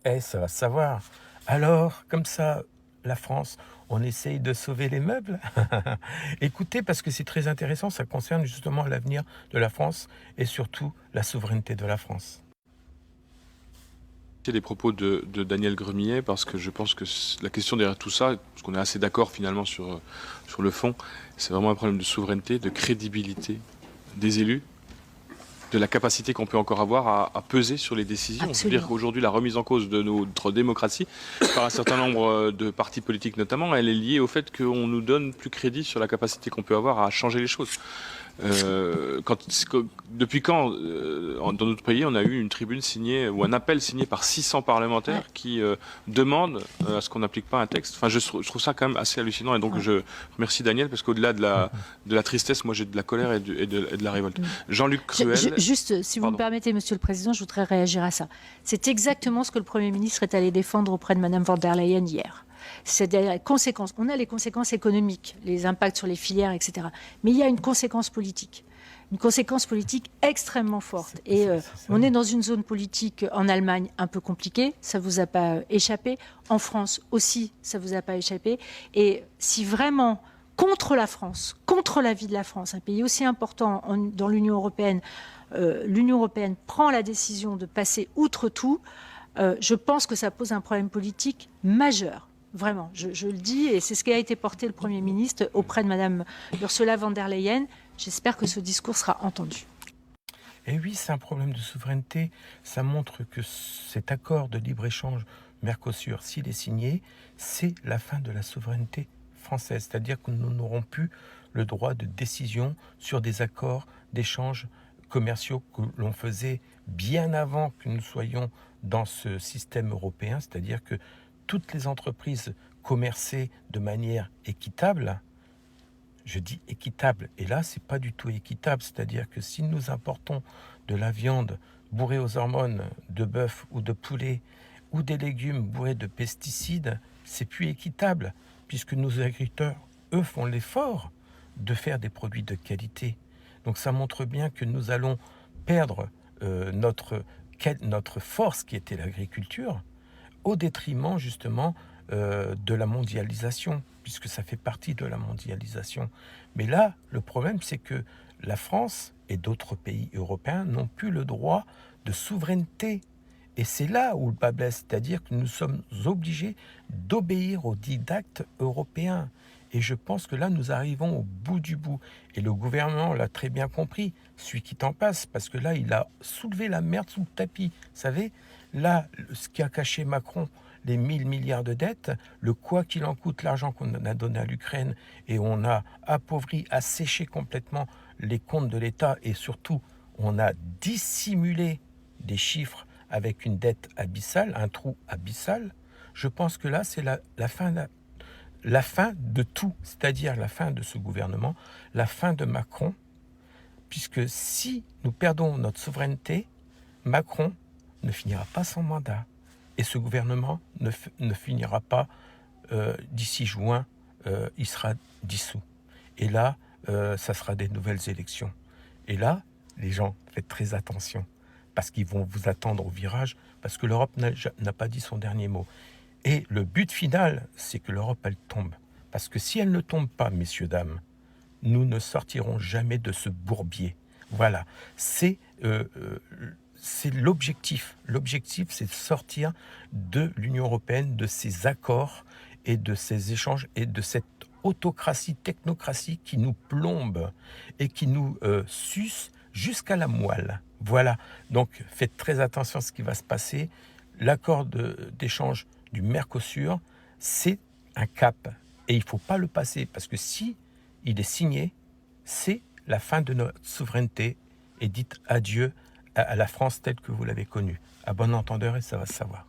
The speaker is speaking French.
Ça va se savoir. Alors, comme ça, la France, on essaye de sauver les meubles. Écoutez, parce que c'est très intéressant, ça concerne justement l'avenir de la France et surtout la souveraineté de la France. Les propos de Daniel Gremillet parce que je pense que la question derrière tout ça, parce qu'on est assez d'accord finalement sur le fond, c'est vraiment un problème de souveraineté, de crédibilité des élus, de la capacité qu'on peut encore avoir à peser sur les décisions. Absolument. Je veux dire qu'aujourd'hui, la remise en cause de notre démocratie par un certain nombre de partis politiques notamment, elle est liée au fait qu'on nous donne plus crédit sur la capacité qu'on peut avoir à changer les choses. Depuis quand, dans notre pays, on a eu une tribune signée ou un appel signé par 600 parlementaires qui demandent à ce qu'on n'applique pas un texte. Enfin, je trouve ça quand même assez hallucinant. Et donc, je remercie Daniel parce qu'au-delà de la tristesse, moi, j'ai de la colère et de la révolte. Jean-Luc Cruel. Juste, si vous me permettez, Monsieur le Président, je voudrais réagir à ça. C'est exactement ce que le Premier ministre est allé défendre auprès de Madame von der Leyen hier. C'est des conséquences. On a les conséquences économiques, les impacts sur les filières, etc. Mais il y a une conséquence politique extrêmement forte. Et on est dans une zone politique en Allemagne un peu compliquée, ça ne vous a pas échappé. En France aussi, ça ne vous a pas échappé. Et si vraiment, contre la France, contre la vie de la France, un pays aussi important dans l'Union européenne prend la décision de passer outre tout, je pense que ça pose un problème politique majeur. Vraiment, je le dis, et c'est ce qui a été porté le Premier ministre auprès de Mme Ursula von der Leyen. J'espère que ce discours sera entendu. Et oui, c'est un problème de souveraineté. Ça montre que cet accord de libre-échange Mercosur, s'il est signé, c'est la fin de la souveraineté française. C'est-à-dire que nous n'aurons plus le droit de décision sur des accords d'échange commerciaux que l'on faisait bien avant que nous soyons dans ce système européen. C'est-à-dire que toutes les entreprises commerçaient de manière équitable. Je dis équitable, et là, c'est pas du tout équitable. C'est-à-dire que si nous importons de la viande bourrée aux hormones de bœuf ou de poulet, ou des légumes bourrés de pesticides, c'est plus équitable, puisque nos agriculteurs, eux, font l'effort de faire des produits de qualité. Donc ça montre bien que nous allons perdre notre force qui était l'agriculture, au détriment justement de la mondialisation, puisque ça fait partie de la mondialisation. Mais là, le problème, c'est que la France et d'autres pays européens n'ont plus le droit de souveraineté. Et c'est là où le bas blesse, c'est-à-dire que nous sommes obligés d'obéir aux didactes européens. Et je pense que là, nous arrivons au bout du bout. Et le gouvernement l'a très bien compris, celui qui t'en passe, parce que là, il a soulevé la merde sous le tapis. Vous savez, là, ce qui a caché Macron, les 1000 milliards de dettes, le quoi qu'il en coûte, l'argent qu'on a donné à l'Ukraine, et on a appauvri, asséché complètement les comptes de l'État, et surtout, on a dissimulé des chiffres avec une dette abyssale, un trou abyssal. Je pense que là, c'est la fin de tout, c'est-à-dire la fin de ce gouvernement, la fin de Macron, puisque si nous perdons notre souveraineté, Macron ne finira pas son mandat. Et ce gouvernement ne finira pas d'ici juin, il sera dissous. Et là, ça sera des nouvelles élections. Et là, les gens, faites très attention, parce qu'ils vont vous attendre au virage, parce que l'Europe n'a pas dit son dernier mot. Et le but final, c'est que l'Europe, elle tombe. Parce que si elle ne tombe pas, messieurs, dames, nous ne sortirons jamais de ce bourbier. Voilà, c'est l'objectif. L'objectif, c'est de sortir de l'Union européenne, de ces accords et de ces échanges et de cette autocratie, technocratie qui nous plombe et qui nous suce jusqu'à la moelle. Voilà, donc faites très attention à ce qui va se passer. L'accord d'échange du Mercosur, c'est un cap et il ne faut pas le passer parce que si il est signé, c'est la fin de notre souveraineté et dites adieu à la France telle que vous l'avez connue. À bon entendeur, et ça va se savoir.